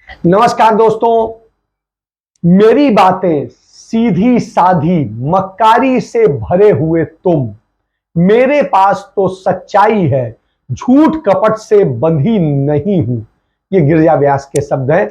नमस्कार दोस्तों, मेरी बातें सीधी साधी मक्कारी से भरे हुए तुम, मेरे पास तो सच्चाई है, झूठ कपट से बंधी नहीं हूं। ये गिरिजा व्यास के शब्द हैं,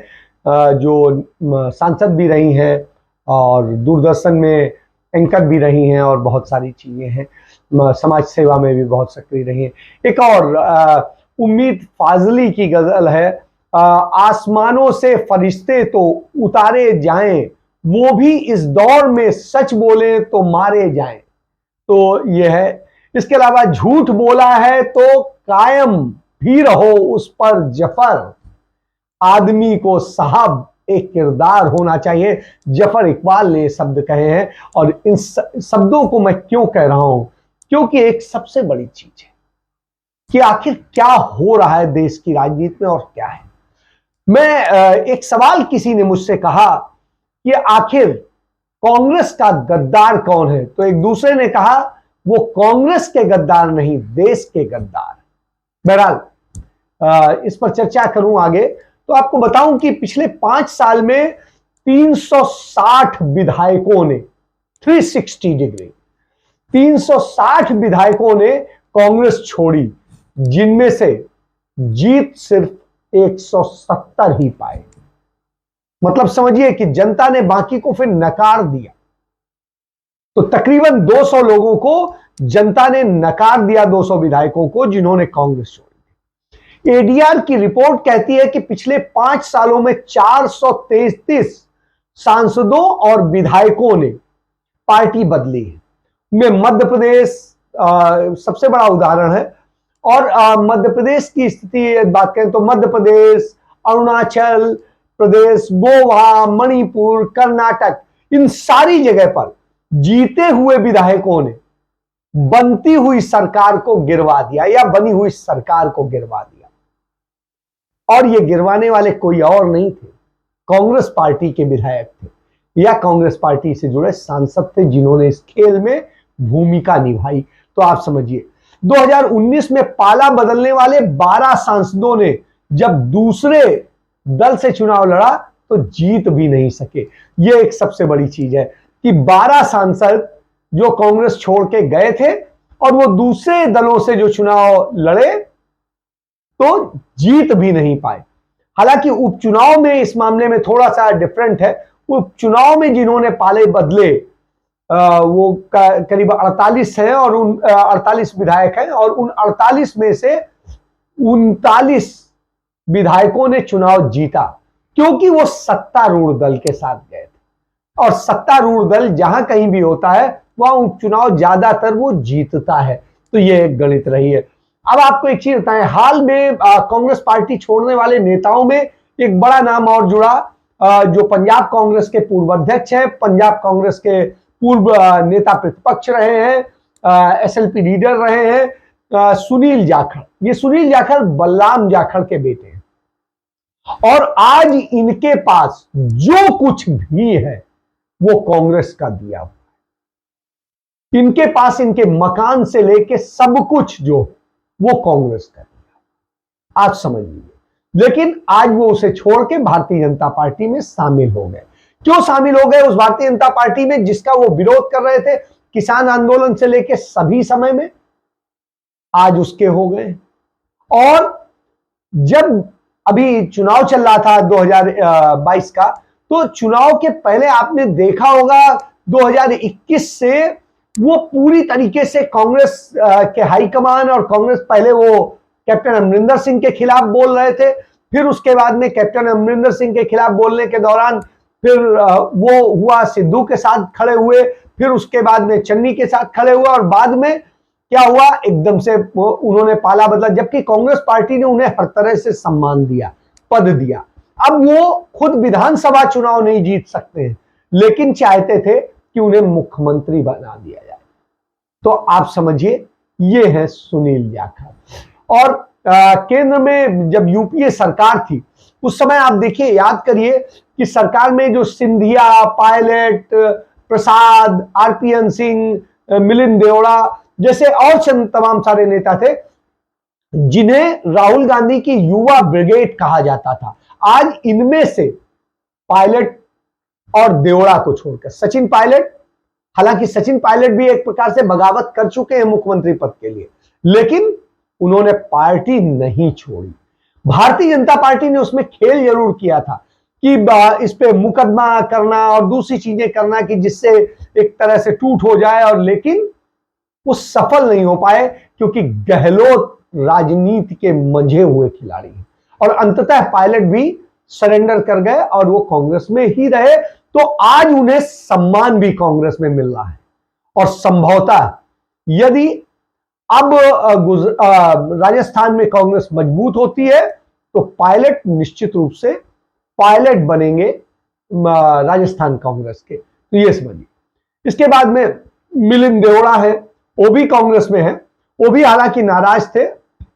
जो सांसद भी रही हैं और दूरदर्शन में एंकर भी रही हैं और बहुत सारी चीजें हैं, समाज सेवा में भी बहुत सक्रिय रही हैं। एक और उम्मीद फाजली की गजल है, आसमानों से फरिश्ते तो उतारे जाएं, वो भी इस दौर में सच बोले तो मारे जाएं। तो यह है। इसके अलावा झूठ बोला है तो कायम भी रहो उस पर जफर, आदमी को साहब एक किरदार होना चाहिए। जफर इकबाल ने शब्द कहे हैं और इन शब्दों को मैं क्यों कह रहा हूं, क्योंकि एक सबसे बड़ी चीज है कि आखिर क्या हो रहा है देश की राजनीति में और क्या है। मैं एक सवाल किसी ने मुझसे कहा कि आखिर कांग्रेस का गद्दार कौन है, तो एक दूसरे ने कहा वो कांग्रेस के गद्दार नहीं, देश के गद्दार। बहरहाल इस पर चर्चा करूं आगे, तो आपको बताऊं कि पिछले 5 साल में 360 विधायकों ने 360 डिग्री 360 विधायकों ने कांग्रेस छोड़ी, जिनमें से जीत सिर्फ 170 ही पाए। मतलब समझिए कि जनता ने बाकी को फिर नकार दिया। तो तकरीबन 200 लोगों को जनता ने नकार दिया, 200 विधायकों को जिन्होंने कांग्रेस छोड़ी। एडीआर की रिपोर्ट कहती है कि पिछले 5 सालों में 433 सांसदों और विधायकों ने पार्टी बदली है। में मध्य प्रदेश सबसे बड़ा उदाहरण है। और मध्य प्रदेश की स्थिति बात करें तो मध्य प्रदेश, अरुणाचल प्रदेश, गोवा, मणिपुर, कर्नाटक, इन सारी जगह पर जीते हुए विधायकों ने बनती हुई सरकार को गिरवा दिया या बनी हुई सरकार को गिरवा दिया। और ये गिरवाने वाले कोई और नहीं थे, कांग्रेस पार्टी के विधायक थे या कांग्रेस पार्टी से जुड़े सांसद थे, जिन्होंने इस खेल में भूमिका निभाई। तो आप समझिए 2019 में पाला बदलने वाले 12 सांसदों ने जब दूसरे दल से चुनाव लड़ा तो जीत भी नहीं सके। यह एक सबसे बड़ी चीज है कि 12 सांसद जो कांग्रेस छोड़ के गए थे और वो दूसरे दलों से जो चुनाव लड़े तो जीत भी नहीं पाए। हालांकि उपचुनाव में इस मामले में थोड़ा सा डिफरेंट है। उपचुनाव में जिन्होंने पाले बदले वो करीब 48 है और उन 48 विधायक हैं और उन 48 में से 39 विधायकों ने चुनाव जीता, क्योंकि वो सत्तारूढ़ दल के साथ गए थे। और सत्तारूढ़ दल जहां कहीं भी होता है वहां उपचुनाव ज्यादातर वो जीतता है। तो ये एक गणित रही है। अब आपको एक चीज बताएं, हाल में कांग्रेस पार्टी छोड़ने वाले नेताओं में एक बड़ा नाम और जुड़ा, जो पंजाब कांग्रेस के पूर्व अध्यक्ष हैं, पंजाब कांग्रेस के पूर्व नेता प्रतिपक्ष रहे हैं, एसएलपी लीडर रहे हैं, सुनील जाखड़। ये सुनील जाखड़ बलराम जाखड़ के बेटे हैं और आज इनके पास जो कुछ भी है वो कांग्रेस का दिया हुआ है। इनके पास इनके मकान से लेके सब कुछ जो वो कांग्रेस का दिया, आप समझ लीजिए। लेकिन आज वो उसे छोड़ के भारतीय जनता पार्टी में शामिल हो गए। क्यों शामिल हो गए उस भारतीय जनता पार्टी में जिसका वो विरोध कर रहे थे किसान आंदोलन से लेके सभी समय में? आज उसके हो गए। और जब अभी चुनाव चल रहा था 2022 का, तो चुनाव के पहले आपने देखा होगा 2021 से वो पूरी तरीके से कांग्रेस के हाईकमान और कांग्रेस, पहले वो कैप्टन अमरिंदर सिंह के खिलाफ बोल रहे थे, फिर उसके बाद में कैप्टन अमरिंदर सिंह के खिलाफ बोलने के दौरान फिर वो हुआ सिद्धू के साथ खड़े हुए, फिर उसके बाद में चन्नी के साथ खड़े हुए और बाद में क्या हुआ, एकदम से उन्होंने पाला बदला। जबकि कांग्रेस पार्टी ने उन्हें हर तरह से सम्मान दिया, पद दिया। अब वो खुद विधानसभा चुनाव नहीं जीत सकते हैं, लेकिन चाहते थे कि उन्हें मुख्यमंत्री बना दिया जाए। तो आप समझिए ये है सुनील जाखड़। और केंद्र में जब यूपीए सरकार थी उस समय आप देखिए, याद करिए कि सरकार में जो सिंधिया, पायलट, प्रसाद, आरपीएन सिंह, मिलिंद देवड़ा जैसे और तमाम सारे नेता थे, जिन्हें राहुल गांधी की युवा ब्रिगेड कहा जाता था। आज इनमें से पायलट और देवड़ा को छोड़कर सचिन पायलट, हालांकि सचिन पायलट भी एक प्रकार से बगावत कर चुके हैं मुख्यमंत्री पद के लिए, लेकिन उन्होंने पार्टी नहीं छोड़ी। भारतीय जनता पार्टी ने उसमें खेल जरूर किया था कि इस पे मुकदमा करना और दूसरी चीजें करना कि जिससे एक तरह से टूट हो जाए, और लेकिन वो सफल नहीं हो पाए क्योंकि गहलोत राजनीति के मंझे हुए खिलाड़ी हैं और अंततः पायलट भी सरेंडर कर गए और वो कांग्रेस में ही रहे। तो आज उन्हें सम्मान भी कांग्रेस में मिल रहा है और संभवतः यदि अब राजस्थान में कांग्रेस मजबूत होती है तो पायलट निश्चित रूप से पायलट बनेंगे राजस्थान कांग्रेस के, तो ये समझिए। इसके बाद में मिलिंद देवड़ा है, वो भी कांग्रेस में है, वो भी हालांकि नाराज थे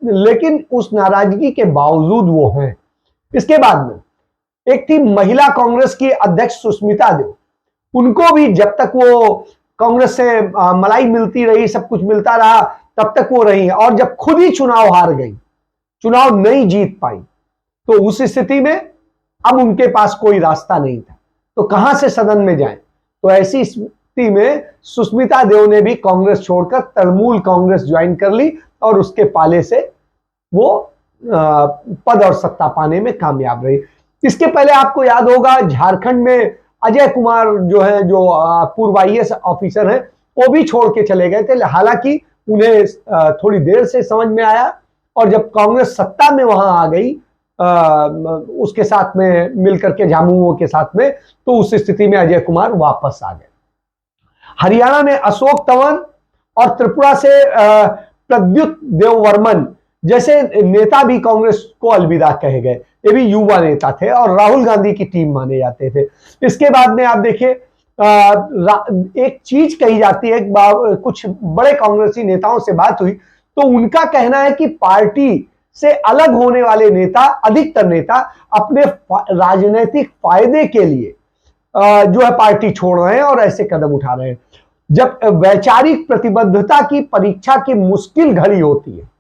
लेकिन उस नाराजगी के बावजूद वो हैं। इसके बाद में एक थी महिला कांग्रेस की अध्यक्ष सुष्मिता देव, उनको भी जब तक वो कांग्रेस से मलाई मिलती रही, सब कुछ मिलता रहा, तब तक वो रही, और जब खुद ही चुनाव हार गई, चुनाव नहीं जीत पाई, तो उस स्थिति में अब उनके पास कोई रास्ता नहीं था, तो कहां से सदन में जाएं। तो ऐसी स्थिति में सुष्मिता देव ने भी कांग्रेस छोड़कर तृणमूल कांग्रेस ज्वाइन कर ली और उसके पाले से वो पद और सत्ता पाने में कामयाब रही। इसके पहले आपको याद होगा झारखंड में अजय कुमार जो है, जो पूर्व IAS ऑफिसर हैं, वो भी छोड़ के चले गए थे, हालांकि उन्हें थोड़ी देर से समझ में आया और जब कांग्रेस सत्ता में वहां आ गई उसके साथ में मिलकर के झामुमो के साथ में, तो उस स्थिति में अजय कुमार वापस आ गए। हरियाणा में अशोक तंवर और त्रिपुरा से प्रद्युत देववर्मन जैसे नेता भी कांग्रेस को अलविदा कहे गए, ये भी युवा नेता थे और राहुल गांधी की टीम माने जाते थे। इसके बाद में आप देखिए एक चीज कही जाती है, कुछ बड़े कांग्रेसी नेताओं से बात हुई तो उनका कहना है कि पार्टी से अलग होने वाले नेता, अधिकतर नेता अपने राजनीतिक फायदे के लिए जो है पार्टी छोड़ रहे हैं और ऐसे कदम उठा रहे हैं। जब वैचारिक प्रतिबद्धता की परीक्षा की मुश्किल घड़ी होती है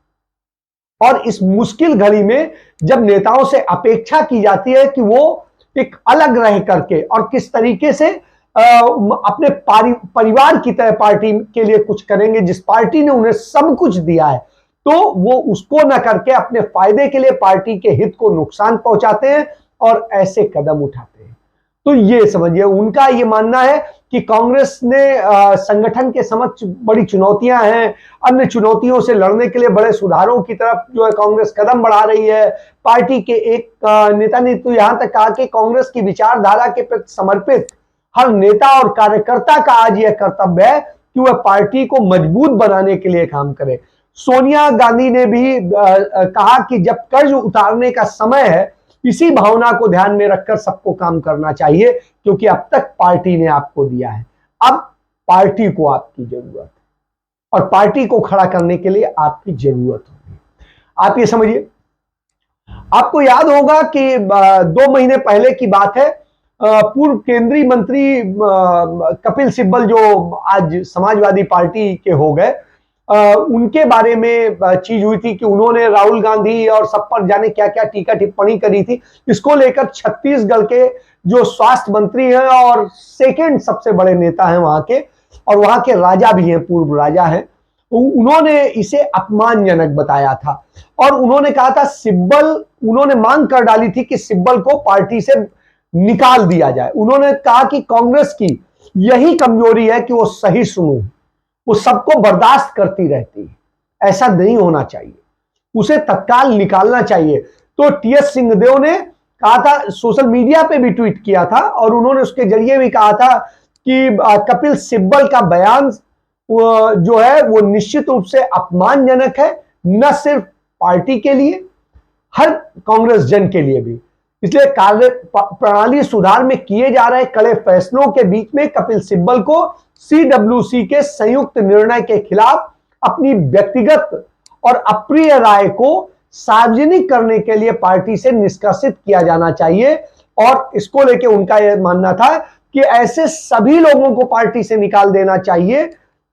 और इस मुश्किल घड़ी में जब नेताओं से अपेक्षा की जाती है कि वो एक अलग रह करके और किस तरीके से अपने परिवार की तरह पार्टी के लिए कुछ करेंगे, जिस पार्टी ने उन्हें सब कुछ दिया है, तो वो उसको न करके अपने फायदे के लिए पार्टी के हित को नुकसान पहुंचाते हैं और ऐसे कदम उठाते हैं। तो ये समझिए, उनका ये मानना है कि कांग्रेस ने संगठन के समक्ष बड़ी चुनौतियां हैं, अन्य चुनौतियों से लड़ने के लिए बड़े सुधारों की तरफ जो है कांग्रेस कदम बढ़ा रही है। पार्टी के एक नेता ने तो यहां तक कहा कि कांग्रेस की विचारधारा के प्रति समर्पित हर नेता और कार्यकर्ता का आज यह कर्तव्य है कि वह पार्टी को मजबूत बनाने के लिए काम करे। सोनिया गांधी ने भी कहा कि जब कर्ज उतारने का समय है, इसी भावना को ध्यान में रखकर सबको काम करना चाहिए, क्योंकि अब तक पार्टी ने आपको दिया है, अब पार्टी को आपकी जरूरत है और पार्टी को खड़ा करने के लिए आपकी जरूरत होगी। आप ये समझिए, आपको याद होगा कि 2 महीने पहले की बात है, पूर्व केंद्रीय मंत्री कपिल सिब्बल जो आज समाजवादी पार्टी के हो गए, उनके बारे में चीज हुई थी कि उन्होंने राहुल गांधी और सब पर जाने क्या क्या टीका टिप्पणी करी थी। इसको लेकर छत्तीसगढ़ के जो स्वास्थ्य मंत्री हैं और सेकंड सबसे बड़े नेता हैं वहां के, और वहां के राजा भी हैं, पूर्व राजा हैं, उन्होंने इसे अपमानजनक बताया था और उन्होंने कहा था उन्होंने मांग कर डाली थी कि सिब्बल को पार्टी से निकाल दिया जाए। उन्होंने कहा कि कांग्रेस की यही कमजोरी है कि वो सही सुनू, वो सबको बर्दाश्त करती रहती है, ऐसा नहीं होना चाहिए, उसे तत्काल निकालना चाहिए। तो TS सिंहदेव ने कहा था, सोशल मीडिया पे भी ट्वीट किया था और उन्होंने उसके जरिए भी कहा था कि कपिल सिब्बल का बयान जो है वो निश्चित रूप से अपमानजनक है, न सिर्फ पार्टी के लिए, हर कांग्रेस जन के लिए भी। इसलिए कार्य प्रणाली सुधार में किए जा रहे कड़े फैसलों के बीच में कपिल सिब्बल को CWC के संयुक्त निर्णय के खिलाफ अपनी व्यक्तिगत और अप्रिय राय को सार्वजनिक करने के लिए पार्टी से निष्कासित किया जाना चाहिए। और इसको लेके उनका यह मानना था कि ऐसे सभी लोगों को पार्टी से निकाल देना चाहिए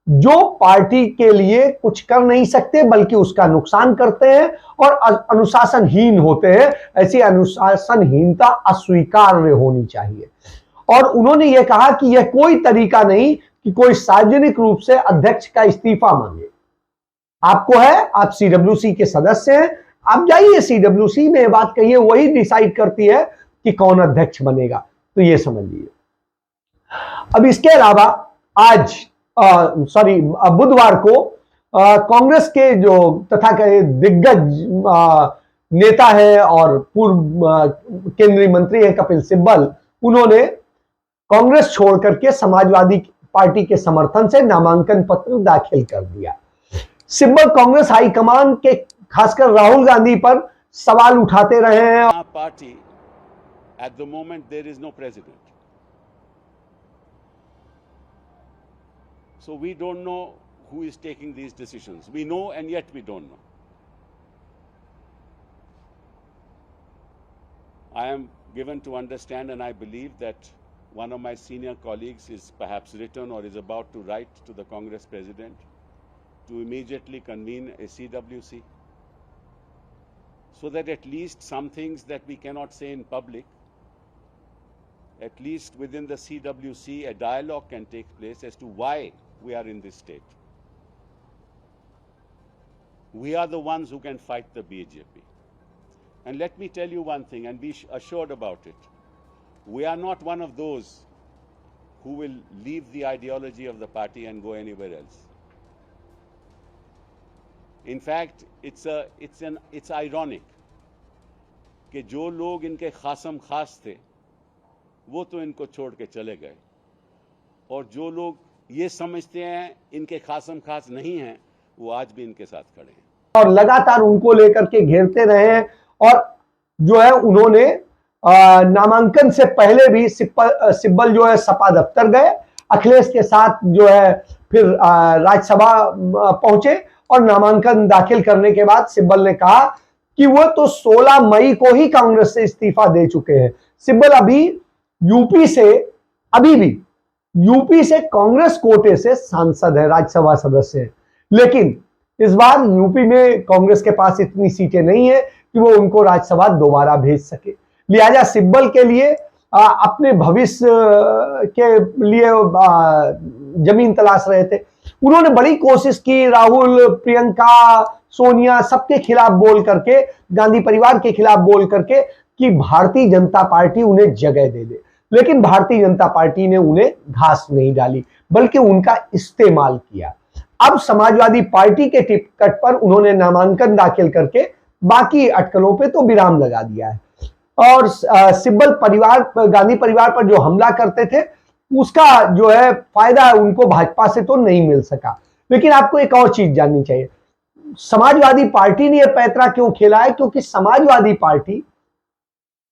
जो पार्टी के लिए कुछ कर नहीं सकते बल्कि उसका नुकसान करते हैं और अनुशासनहीन होते हैं। ऐसी अनुशासनहीनता अस्वीकार्य होनी चाहिए। और उन्होंने यह कहा कि यह कोई तरीका नहीं कि कोई सार्वजनिक रूप से अध्यक्ष का इस्तीफा मांगे। आपको है, आप सीडब्ल्यूसी के सदस्य हैं, आप जाइए सीडब्ल्यूसी में बात कहिए, वही डिसाइड करती है कि कौन अध्यक्ष बनेगा। तो ये समझ लीजिए। अब इसके अलावा आज बुधवार को कांग्रेस के जो तथा दिग्गज नेता है और पूर्व केंद्रीय मंत्री है कपिल सिब्बल, उन्होंने कांग्रेस छोड़ करके समाजवादी पार्टी के समर्थन से नामांकन पत्र दाखिल कर दिया। सिब्बल कांग्रेस हाईकमान के खासकर राहुल गांधी पर सवाल उठाते रहे हैं। Party at the moment there is no president, so we don't know who is taking these decisions. We know and yet we don't know. I am given to understand and I believe that one of my senior colleagues is perhaps written or is about to write to the Congress President to immediately convene a CWC, so that at least some things that we cannot say in public, at least within the CWC a dialogue can take place as to why we are in this state. We are the ones who can fight the BJP. And let me tell you one thing and be assured about it. We are not one of those who will leave the ideology of the party and go anywhere else. In fact, it's ironic कि जो लोग इनके खासम खास थे वो तो इनको छोड़ के चले गए, और जो लोग ये समझते हैं इनके खासम खास नहीं हैं वो आज भी इनके साथ खड़े हैं और लगातार उनको लेकर के घेरते रहे हैं। और जो है उन्होंने नामांकन से पहले भी सिब्बल जो है सपा दफ्तर गए, अखिलेश के साथ जो है फिर राज्यसभा पहुंचे और नामांकन दाखिल करने के बाद सिब्बल ने कहा कि वो तो 16 मई को ही कांग्रेस से इस्तीफा दे चुके हैं। सिब्बल अभी यूपी से कांग्रेस कोटे से सांसद है, राज्यसभा सदस्य है, लेकिन इस बार यूपी में कांग्रेस के पास इतनी सीटें नहीं है कि वो उनको राज्यसभा दोबारा भेज सके। लिहाजा सिब्बल के लिए अपने भविष्य के लिए जमीन तलाश रहे थे। उन्होंने बड़ी कोशिश की, राहुल, प्रियंका, सोनिया सबके खिलाफ बोल करके, गांधी परिवार के खिलाफ बोल करके कि भारतीय जनता पार्टी उन्हें जगह दे दे, लेकिन भारतीय जनता पार्टी ने उन्हें घास नहीं डाली बल्कि उनका इस्तेमाल किया। अब समाजवादी पार्टी के टिकट पर उन्होंने नामांकन दाखिल करके बाकी अटकलों पे तो विराम लगा दिया है। और सिब्बल परिवार, गांधी परिवार पर जो हमला करते थे उसका जो है फायदा उनको भाजपा से तो नहीं मिल सका। लेकिन आपको एक और चीज जाननी चाहिए, समाजवादी पार्टी ने यह पैंतरा क्यों खेला है? क्योंकि समाजवादी पार्टी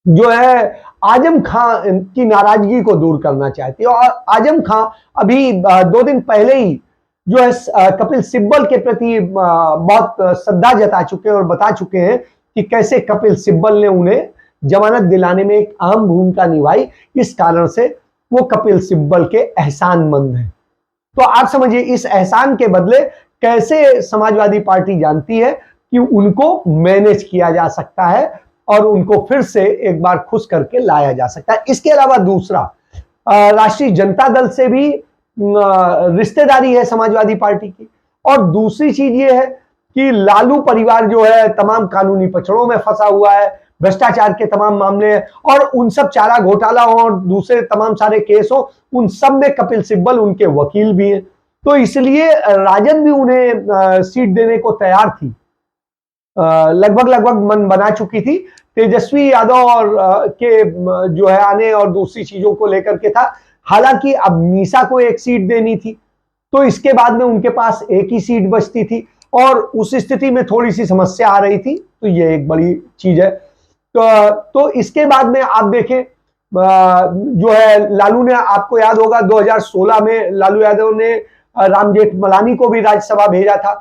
जो है आजम खान की नाराजगी को दूर करना चाहती है। और आजम खान अभी 2 दिन पहले ही जो है कपिल सिब्बल के प्रति बहुत श्रद्धा जता चुके हैं और बता चुके हैं कि कैसे कपिल सिब्बल ने उन्हें जमानत दिलाने में एक अहम भूमिका निभाई, इस कारण से वो कपिल सिब्बल के एहसानमंद हैं। तो आप समझिए इस एहसान के बदले कैसे समाजवादी पार्टी जानती है कि उनको मैनेज किया जा सकता है और उनको फिर से एक बार खुश करके लाया जा सकता है। इसके अलावा दूसरा, राष्ट्रीय जनता दल से भी रिश्तेदारी है समाजवादी पार्टी की। और दूसरी चीज ये है कि लालू परिवार जो है तमाम कानूनी पचड़ों में फंसा हुआ है, भ्रष्टाचार के तमाम मामले हैं और उन सब चारा घोटाला और दूसरे तमाम सारे केस हो, उन सब में कपिल सिब्बल उनके वकील भी हैं। तो इसलिए राजद भी उन्हें सीट देने को तैयार थी, लगभग मन बना चुकी थी। तेजस्वी यादव और के जो है आने और दूसरी चीजों को लेकर के था। हालांकि अब मीसा को एक सीट देनी थी, तो इसके बाद में उनके पास एक ही सीट बचती थी और उस स्थिति में थोड़ी सी समस्या आ रही थी। तो ये एक बड़ी चीज है। तो इसके बाद में आप देखें जो है लालू ने, आपको याद होगा 2016 में लालू यादव ने राम जेठमलानी को भी राज्यसभा भेजा था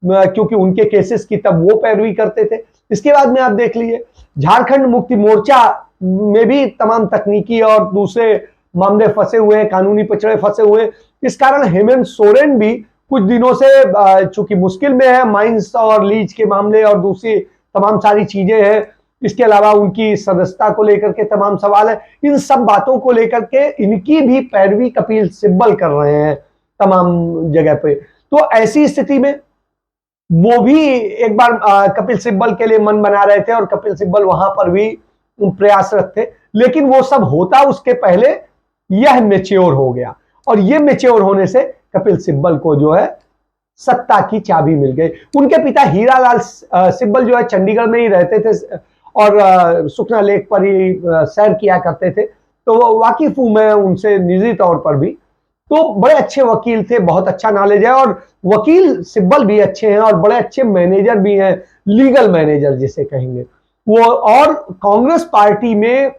क्योंकि उनके केसेस की तब वो पैरवी करते थे। इसके बाद में आप देख लीजिए झारखंड मुक्ति मोर्चा में भी तमाम तकनीकी और दूसरे मामले फंसे हुए हैं, कानूनी पचड़े फंसे हुए हैं। इस कारण हेमंत सोरेन भी कुछ दिनों से चूंकि मुश्किल में है, माइंस और लीज के मामले और दूसरी तमाम सारी चीजें हैं, इसके अलावा उनकी सदस्यता को लेकर के तमाम सवाल है, इन सब बातों को लेकर के इनकी भी पैरवी कपिल सिब्बल कर रहे हैं तमाम जगह पे। तो ऐसी स्थिति में वो भी एक बार कपिल सिब्बल के लिए मन बना रहे थे और कपिल सिब्बल वहां पर भी प्रयासरत थे, लेकिन वो सब होता उसके पहले यह मेच्योर हो गया, और ये मेच्योर होने से कपिल सिब्बल को जो है सत्ता की चाबी मिल गई। उनके पिता हीरालाल सिब्बल जो है चंडीगढ़ में ही रहते थे और सुखना लेक पर ही सैर किया करते थे, तो वाकिफ हूं मैं उनसे निजी तौर पर भी। तो बड़े अच्छे वकील थे, बहुत अच्छा नॉलेज है, और वकील सिब्बल भी अच्छे हैं और बड़े अच्छे मैनेजर भी हैं, लीगल मैनेजर जिसे कहेंगे वो। और कांग्रेस पार्टी में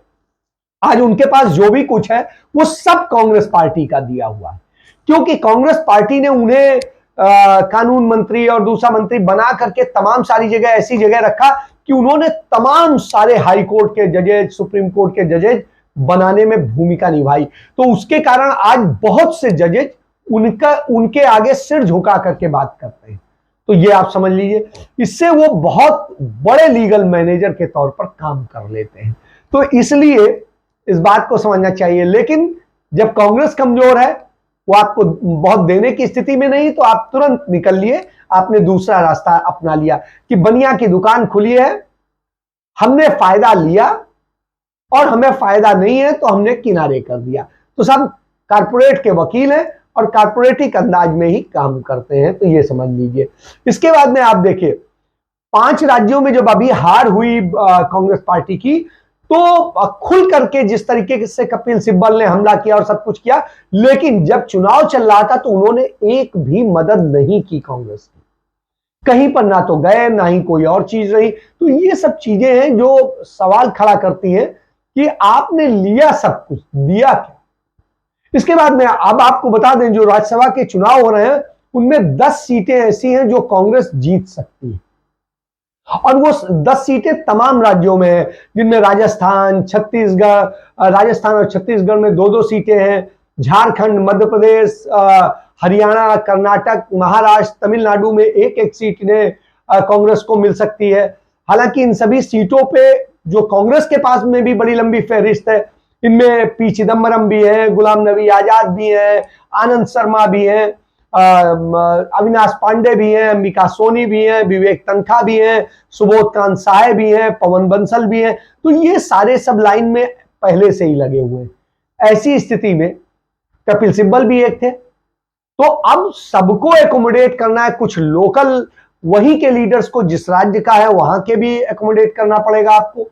आज उनके पास जो भी कुछ है वो सब कांग्रेस पार्टी का दिया हुआ है, क्योंकि कांग्रेस पार्टी ने उन्हें कानून मंत्री और दूसरा मंत्री बना करके तमाम सारी जगह ऐसी जगह रखा कि उन्होंने तमाम सारे हाई कोर्ट के जजेज, सुप्रीम कोर्ट के जजेज बनाने में भूमिका निभाई। तो उसके कारण आज बहुत से जजेज उनके आगे सिर झुका करके बात करते हैं। तो ये आप समझ लीजिए, इससे वो बहुत बड़े लीगल मैनेजर के तौर पर काम कर लेते हैं। तो इसलिए इस बात को समझना चाहिए। लेकिन जब कांग्रेस कमजोर है, वो आपको बहुत देने की स्थिति में नहीं, तो आप तुरंत निकल लिए, आपने दूसरा रास्ता अपना लिया कि बनिया की दुकान खुली है, हमने फायदा लिया और हमें फायदा नहीं है तो हमने किनारे कर दिया। तो सब कारपोरेट के वकील हैं और कारपोरेटिक अंदाज में ही काम करते हैं, तो ये समझ लीजिए। इसके बाद में आप देखिए 5 राज्यों में जब अभी हार हुई कांग्रेस पार्टी की, तो खुल करके जिस तरीके से कपिल सिब्बल ने हमला किया और सब कुछ किया, लेकिन जब चुनाव चल रहा था तो उन्होंने एक भी मदद नहीं की कांग्रेस की, कहीं पर ना तो गए ना ही कोई और चीज रही। तो ये सब चीजें हैं जो सवाल खड़ा करती हैं कि आपने लिया सब कुछ, दिया क्या। इसके बाद में अब आपको बता दें, जो राज्यसभा के चुनाव हो रहे हैं उनमें 10 सीटें ऐसी हैं जो कांग्रेस जीत सकती है, और वो 10 सीटें तमाम राज्यों में है, जिनमें राजस्थान, छत्तीसगढ़, राजस्थान और छत्तीसगढ़ में 2-2 सीटें हैं, झारखंड, मध्य प्रदेश, हरियाणा, कर्नाटक, महाराष्ट्र, तमिलनाडु में 1-1 सीट ने कांग्रेस को मिल सकती है। हालांकि इन सभी सीटों पे जो कांग्रेस के पास में भी बड़ी लंबी फहरिस्त है, इनमें पी चिदम्बरम भी है, गुलाम नबी आजाद भी है, आनंद शर्मा भी है, अविनाश पांडे भी हैं, अंबिका सोनी भी हैं, विवेक तनखा भी हैं, सुबोध कांत साय भी हैं, पवन बंसल भी हैं। तो ये सारे सब लाइन में पहले से ही लगे हुए हैं। ऐसी स्थिति में कपिल सिब्बल भी एक थे, तो अब सबको एकोमोडेट करना है। कुछ लोकल वहीं के लीडर्स को, जिस राज्य का है वहां के भी एकोमोडेट करना पड़ेगा आपको,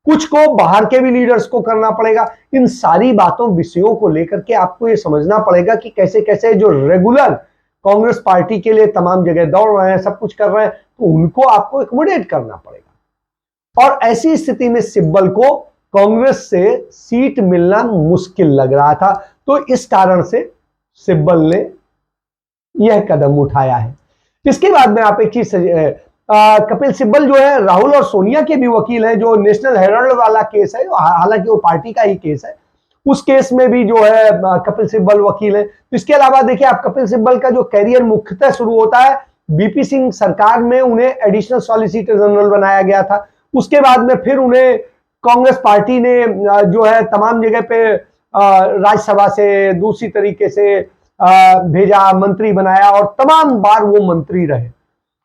कुछ को बाहर के भी लीडर्स को करना पड़ेगा। इन सारी बातों, विषयों को लेकर के आपको ये समझना पड़ेगा कि कैसे कैसे जो रेगुलर कांग्रेस पार्टी के लिए तमाम जगह दौड़ रहे हैं, सब कुछ कर रहे हैं, तो उनको आपको एकोमोडेट करना पड़ेगा। और ऐसी स्थिति में सिब्बल को कांग्रेस से सीट मिलना मुश्किल लग रहा था, तो इस कारण से सिब्बल ने यह कदम उठाया है। इसके बाद में आप एक चीज, कपिल सिब्बल जो है राहुल और सोनिया के भी वकील हैं। जो नेशनल हेराल्ड वाला केस है, हालांकि वो पार्टी का ही केस है, उस केस में भी जो है कपिल सिब्बल वकील है। इसके अलावा देखिए आप, कपिल सिब्बल का जो कैरियर मुख्यतः शुरू होता है बीपी सिंह सरकार में, उन्हें एडिशनल सॉलिसिटर जनरल बनाया गया था। उसके बाद में फिर उन्हें कांग्रेस पार्टी ने जो है तमाम जगह पे राज्यसभा से दूसरी तरीके से भेजा, मंत्री बनाया, और तमाम बार वो मंत्री रहे।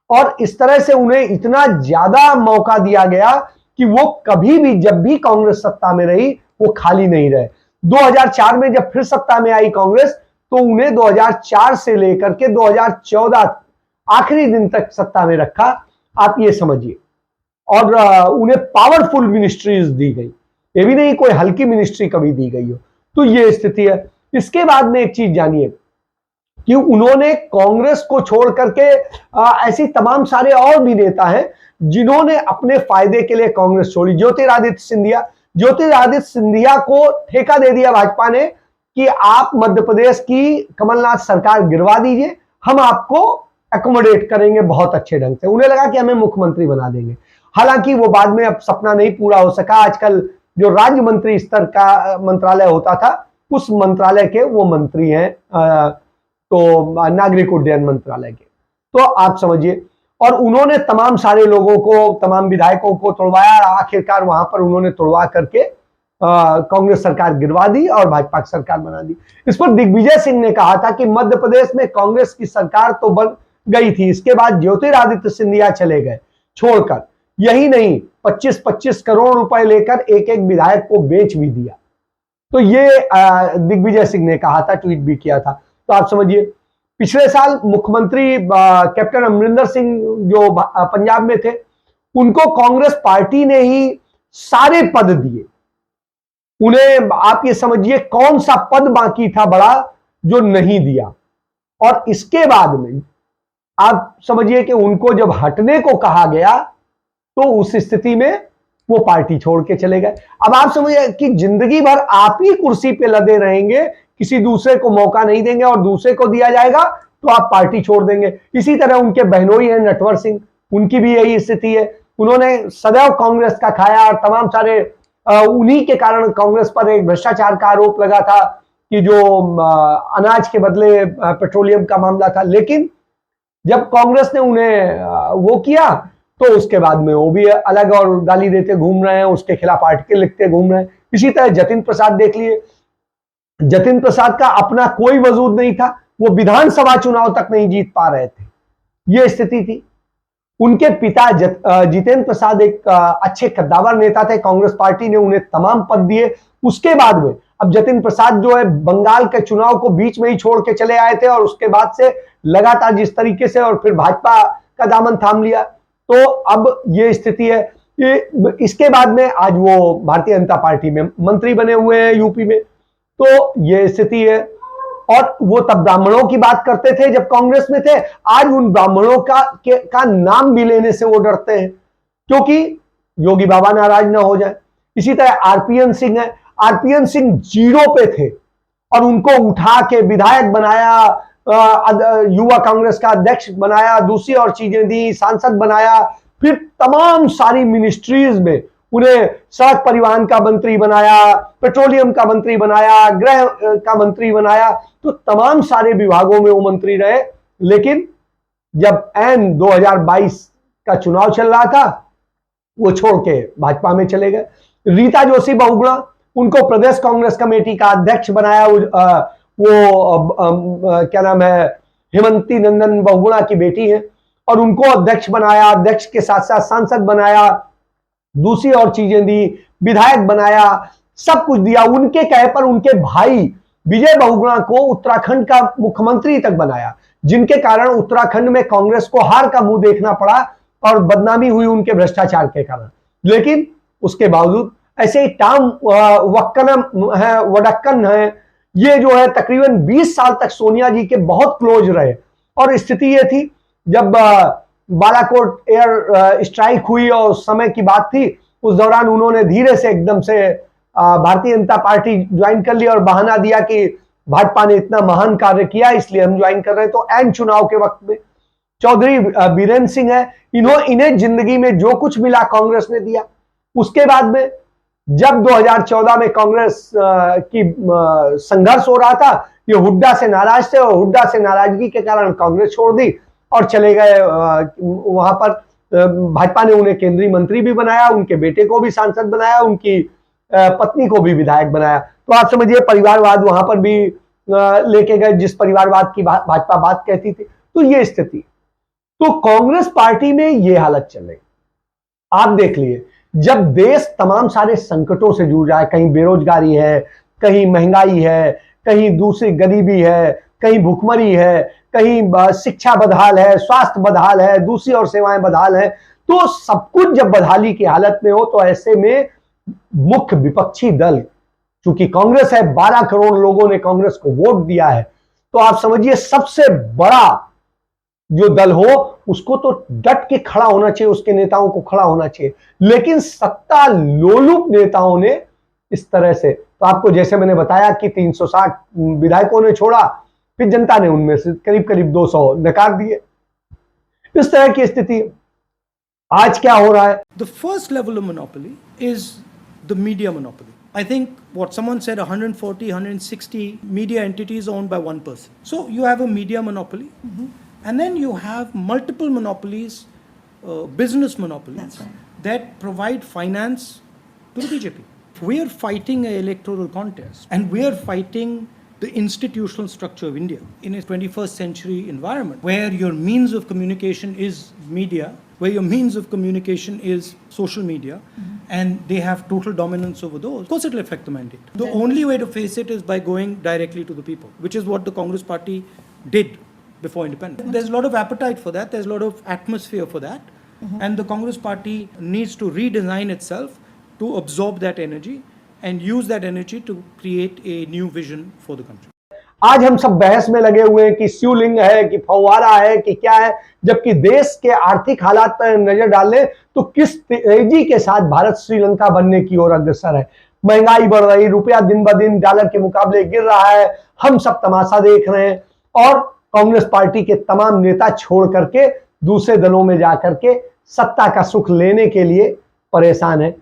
और इस तरह से उन्हें इतना ज्यादा मौका दिया गया कि वो कभी भी, जब भी कांग्रेस सत्ता में रही, वो खाली नहीं रहे। 2004 में जब फिर सत्ता में आई कांग्रेस, तो उन्हें 2004 से लेकर के 2014 आखिरी दिन तक सत्ता में रखा, आप ये समझिए। और उन्हें पावरफुल मिनिस्ट्रीज दी गई, ये भी नहीं कोई हल्की मिनिस्ट्री कभी दी गई हो। तो ये स्थिति है। इसके बाद में एक चीज जानिए कि उन्होंने कांग्रेस को छोड़ करके ऐसी तमाम सारे और भी नेता हैं जिन्होंने अपने फायदे के लिए कांग्रेस छोड़ी। ज्योतिरादित्य सिंधिया को ठेका दे दिया भाजपा ने कि आप मध्य प्रदेश की कमलनाथ सरकार गिरवा दीजिए, हम आपको एकोमोडेट करेंगे बहुत अच्छे ढंग से। उन्हें लगा कि हमें मुख्यमंत्री बना देंगे। हालांकि वो बाद में अब सपना नहीं पूरा हो सका। आजकल जो राज्य मंत्री स्तर का मंत्रालय होता था, उस मंत्रालय के वो मंत्री हैं। तो नागरिक उड्डयन मंत्रालय के। तो आप समझिए, और उन्होंने तमाम सारे लोगों को, तमाम विधायकों को तोड़वाया, आखिरकार वहां पर उन्होंने तोड़वा करके कांग्रेस सरकार गिरवा दी और भाजपा की सरकार बना दी। इस पर दिग्विजय सिंह ने कहा था कि मध्य प्रदेश में कांग्रेस की सरकार तो बन गई थी, इसके बाद ज्योतिरादित्य सिंधिया चले गए छोड़कर। यही नहीं, 25-25 करोड़ रुपए लेकर एक एक विधायक को बेच भी दिया। तो ये दिग्विजय सिंह ने कहा था, ट्वीट भी किया था। तो आप समझिए, पिछले साल मुख्यमंत्री कैप्टन अमरिंदर सिंह जो पंजाब में थे, उनको कांग्रेस पार्टी ने ही सारे पद दिए। उन्हें आप ये समझिए कौन सा पद बाकी था बड़ा जो नहीं दिया। और इसके बाद में आप समझिए कि उनको जब हटने को कहा गया तो उस स्थिति में वो पार्टी छोड़ के चले गए। अब आप समझिए कि जिंदगी भर आप ही कुर्सी पे लदे रहेंगे, किसी दूसरे को मौका नहीं देंगे, और दूसरे को दिया जाएगा तो आप पार्टी छोड़ देंगे। इसी तरह उनके बहनोई हैं नटवर सिंह, उनकी भी यही स्थिति है। उन्होंने सदैव कांग्रेस का खाया और तमाम सारे उन्हीं के कारण कांग्रेस पर एक भ्रष्टाचार का आरोप लगा था कि जो अनाज के बदले पेट्रोलियम का मामला था। लेकिन जब कांग्रेस ने उन्हें वो किया तो उसके बाद में वो भी अलग और गाली देते घूम रहे हैं, उसके खिलाफ आर्टिकल लिखते घूम रहे हैं। इसी तरह जतिन प्रसाद देख लिए, जतिन प्रसाद का अपना कोई वजूद नहीं था, वो विधानसभा चुनाव तक नहीं जीत पा रहे थे, ये स्थिति थी। उनके पिता जितेंद्र प्रसाद एक अच्छे कद्दावर नेता थे, कांग्रेस पार्टी ने उन्हें तमाम पद दिए। उसके बाद में अब जतिन प्रसाद जो है बंगाल के चुनाव को बीच में ही छोड़ के चले आए थे, और उसके बाद से लगातार जिस तरीके से, और फिर भाजपा का दामन थाम लिया, तो अब ये स्थिति है। इसके बाद में आज वो भारतीय जनता पार्टी में मंत्री बने हुए हैं यूपी में, तो ये स्थिति है। और वो तब ब्राह्मणों की बात करते थे जब कांग्रेस में थे, आज उन ब्राह्मणों का नाम भी लेने से वो डरते हैं क्योंकि योगी बाबा नाराज ना हो जाए। इसी तरह आरपीएन सिंह है, आरपीएन सिंह जीरो पे थे और उनको उठा के विधायक बनाया, युवा कांग्रेस का अध्यक्ष बनाया, दूसरी और चीजें दी, सांसद बनाया, फिर तमाम सारी मिनिस्ट्रीज में उन्हें सड़क परिवहन का मंत्री बनाया, पेट्रोलियम का मंत्री बनाया, गृह का मंत्री बनाया, तो तमाम सारे विभागों में वो मंत्री रहे। लेकिन जब एन 2022 का चुनाव चल रहा था, वो छोड़ के भाजपा में चले गए। रीता जोशी बहुगुणा, उनको प्रदेश कांग्रेस कमेटी का अध्यक्ष बनाया, वो क्या नाम है, हेमंती नंदन बहुगुणा की बेटी है, और उनको अध्यक्ष बनाया, अध्यक्ष के साथ साथ सांसद बनाया, दूसरी और चीजें दी, विधायक बनाया, सब कुछ दिया। उनके कहे पर उनके भाई विजय बहुगुणा को उत्तराखंड का मुख्यमंत्री तक बनाया, जिनके कारण उत्तराखंड में कांग्रेस को हार का मुंह देखना पड़ा और बदनामी हुई उनके भ्रष्टाचार के कारण। लेकिन उसके बावजूद ऐसे ही टाम वडक्कन है, ये जो है तकरीबन 20 साल तक सोनिया जी के बहुत क्लोज रहे। और स्थिति ये थी, जब बालाकोट एयर स्ट्राइक हुई और उस समय की बात थी, उस दौरान उन्होंने धीरे से एकदम से भारतीय जनता पार्टी ज्वाइन कर ली और बहाना दिया कि भाजपा ने इतना महान कार्य किया इसलिए हम ज्वाइन कर रहे हैं। तो एन चुनाव के वक्त में चौधरी बीरेंद्र सिंह है, इन्हें जिंदगी में जो कुछ मिला कांग्रेस ने दिया। उसके बाद में जब 2014 में कांग्रेस की संघर्ष हो रहा था, ये हुड्डा से नाराज थे और हुड्डा से नाराजगी के कारण कांग्रेस छोड़ दी और चले गए वहां पर। भाजपा ने उन्हें केंद्रीय मंत्री भी बनाया, उनके बेटे को भी सांसद बनाया, उनकी पत्नी को भी विधायक बनाया। तो आप समझिए परिवारवाद वहां पर भी लेके गए, जिस परिवारवाद की भाजपा बात कहती थी। तो ये स्थिति, तो कांग्रेस पार्टी में ये हालत चल रही। आप देख लिए, जब देश तमाम सारे संकटों से जूझ रहा है, कहीं बेरोजगारी है, कहीं महंगाई है, कहीं दूसरी गरीबी है, कहीं भुखमरी है, कहीं शिक्षा बदहाल है, स्वास्थ्य बदहाल है, दूसरी और सेवाएं बदहाल है, तो सब कुछ जब बदहाली की हालत में हो, तो ऐसे में मुख्य विपक्षी दल, चूंकि कांग्रेस है, 12 करोड़ लोगों ने कांग्रेस को वोट दिया है, तो आप समझिए सबसे बड़ा जो दल हो उसको तो डट के खड़ा होना चाहिए, उसके नेताओं को खड़ा होना चाहिए। लेकिन सत्ता लोलुप नेताओं ने इस तरह से, तो आपको जैसे मैंने बताया कि 360 विधायकों ने छोड़ा, फिर जनता ने उनमें से करीब करीब 200 नकार दिए। इस तरह की स्थिति आज क्या हो रहा है? The first level of monopoly is the media monopoly. I think what someone said 140, 160 media entities owned by one person. So you have a media monopoly, and then you have multiple monopolies, business monopolies that provide finance to the BJP. We are fighting an electoral contest, and we are fighting the institutional structure of India in a 21st century environment where your means of communication is media, where your means of communication is social media, and they have total dominance over those. Of course, it will affect the mandate. The only way to face it is by going directly to the people, which is what the Congress Party did before independence. There's a lot of appetite for that, there's a lot of atmosphere for that, and the Congress Party needs to redesign itself to absorb that energy and use that energy to create a new vision for the country. आज हम सब बहस में लगे हुए हैं कि शिवलिंग है कि फव्वारा है कि क्या है, जबकि देश के आर्थिक हालात पर नजर डालें तो किस तेजी के साथ भारत श्रीलंका बनने की ओर अग्रसर है। महंगाई बढ़ रही, रुपया दिन ब दिन डॉलर के मुकाबले गिर रहा है, हम सब तमाशा देख रहे हैं और कांग्रेस पार्टी के तमाम नेता छोड़ करके दूसरे दलों में जाकर के सत्ता का सुख लेने के लिए परेशान है,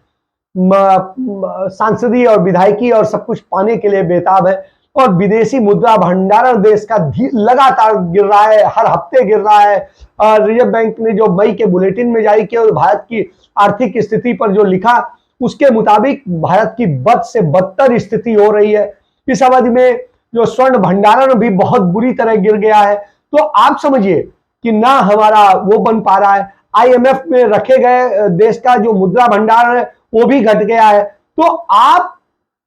सांसदीय और विधायकी और सब कुछ पाने के लिए बेताब है और विदेशी मुद्रा भंडारण देश का लगातार गिर रहा है, हर हफ्ते गिर रहा है। रिजर्व बैंक ने जो मई के बुलेटिन में जारी किया और भारत की आर्थिक स्थिति पर जो लिखा उसके मुताबिक भारत की बद से बदतर स्थिति हो रही है। इस अवधि में जो स्वर्ण भंडारण भी बहुत बुरी तरह गिर गया है। तो आप समझिए कि ना हमारा वो बन पा रहा है, IMF में रखे गए देश का जो मुद्रा भंडारण है वो भी घट गया है। तो आप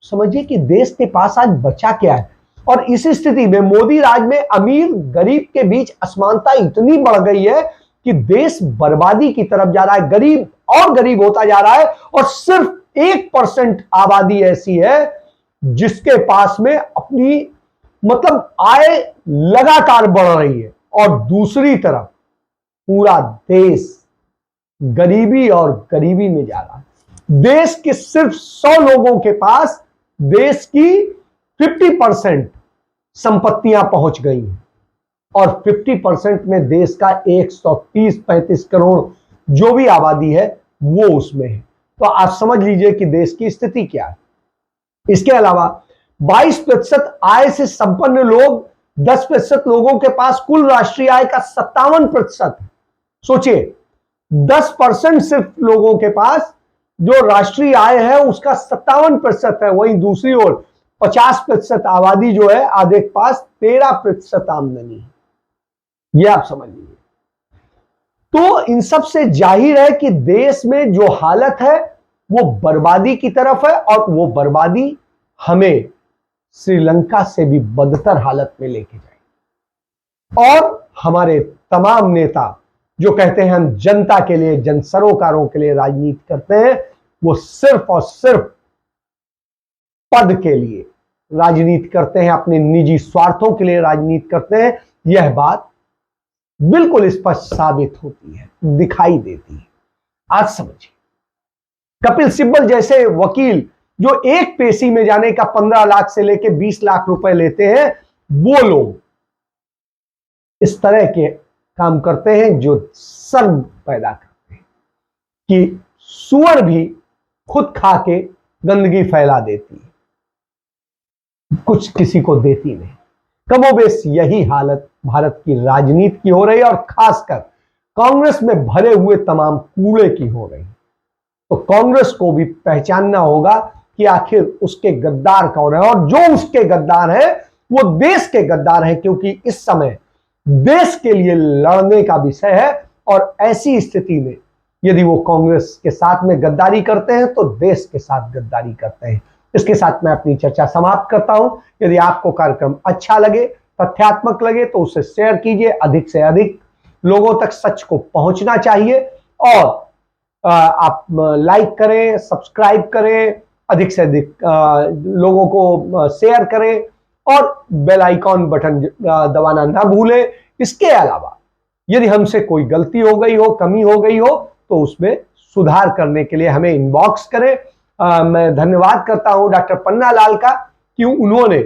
समझिए कि देश के पास आज बचा क्या है। और इस स्थिति में मोदी राज में अमीर गरीब के बीच असमानता इतनी बढ़ गई है कि देश बर्बादी की तरफ जा रहा है, गरीब और गरीब होता जा रहा है और सिर्फ 1% आबादी ऐसी है जिसके पास में अपनी मतलब आय लगातार बढ़ रही है और दूसरी तरफ पूरा देश गरीबी और गरीबी में जा रहा है। देश के सिर्फ 100 लोगों के पास देश की 50% संपत्तियां पहुंच गई हैं और 50% में देश का 130-35 करोड़ जो भी आबादी है वो उसमें है। तो आप समझ लीजिए कि देश की स्थिति क्या है। इसके अलावा 22% आय से संपन्न लोग, 10% लोगों के पास कुल राष्ट्रीय आय का 57% है। सोचिए 10% सिर्फ लोगों के पास जो राष्ट्रीय आय है उसका 57% है, वहीं दूसरी ओर 50% आबादी जो है आधे के पास 13% आमदनी है। यह आप समझ लीजिए। तो इन सब से जाहिर है कि देश में जो हालत है वो बर्बादी की तरफ है और वो बर्बादी हमें श्रीलंका से भी बदतर हालत में लेके जाएगी। और हमारे तमाम नेता जो कहते हैं हम जनता के लिए, जन सरोकारों के लिए राजनीति करते हैं, वो सिर्फ और सिर्फ पद के लिए राजनीति करते हैं, अपने निजी स्वार्थों के लिए राजनीति करते हैं। यह बात बिल्कुल स्पष्ट साबित होती है, दिखाई देती है। आज समझिए कपिल सिब्बल जैसे वकील जो एक पेशी में जाने का 15 लाख से लेकर 20 लाख रुपए लेते हैं, वो लोग इस तरह के काम करते हैं जो शर्म पैदा करते हैं कि सुअर भी खुद खा के गंदगी फैला देती है, कुछ किसी को देती नहीं। कमोबेश यही हालत भारत की राजनीति की हो रही है और खासकर कांग्रेस में भरे हुए तमाम कूड़े की हो रही है। तो कांग्रेस को भी पहचानना होगा कि आखिर उसके गद्दार कौन है और जो उसके गद्दार है वो देश के गद्दार है, क्योंकि इस समय देश के लिए लड़ने का विषय है। और ऐसी स्थिति में यदि वो कांग्रेस के साथ में गद्दारी करते हैं तो देश के साथ गद्दारी करते हैं। इसके साथ मैं अपनी चर्चा समाप्त करता हूं। यदि आपको कार्यक्रम अच्छा लगे, तथ्यात्मक लगे तो उसे शेयर कीजिए, अधिक से अधिक लोगों तक सच को पहुंचना चाहिए। और आप लाइक करें, सब्सक्राइब करें, अधिक से अधिक लोगों को शेयर करें और बेल आइकॉन बटन दबाना ना भूलें। इसके अलावा यदि हमसे कोई गलती हो गई हो, कमी हो गई हो तो उसमें सुधार करने के लिए हमें इनबॉक्स करें। मैं धन्यवाद करता हूं डॉक्टर पन्ना लाल का कि उन्होंने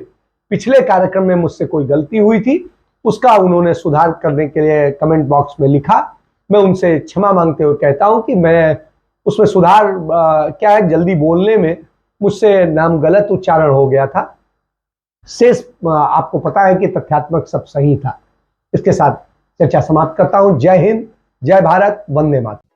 पिछले कार्यक्रम में मुझसे कोई गलती हुई थी उसका उन्होंने सुधार करने के लिए कमेंट बॉक्स में लिखा। मैं उनसे क्षमा मांगते हुए कहता हूं कि मैं उसमें सुधार क्या है, जल्दी बोलने में मुझसे नाम गलत उच्चारण हो गया था। शेष आपको पता है कि तथ्यात्मक सब सही था। इसके साथ चर्चा समाप्त करता हूं। जय हिंद, जय भारत, वंदे मातरम।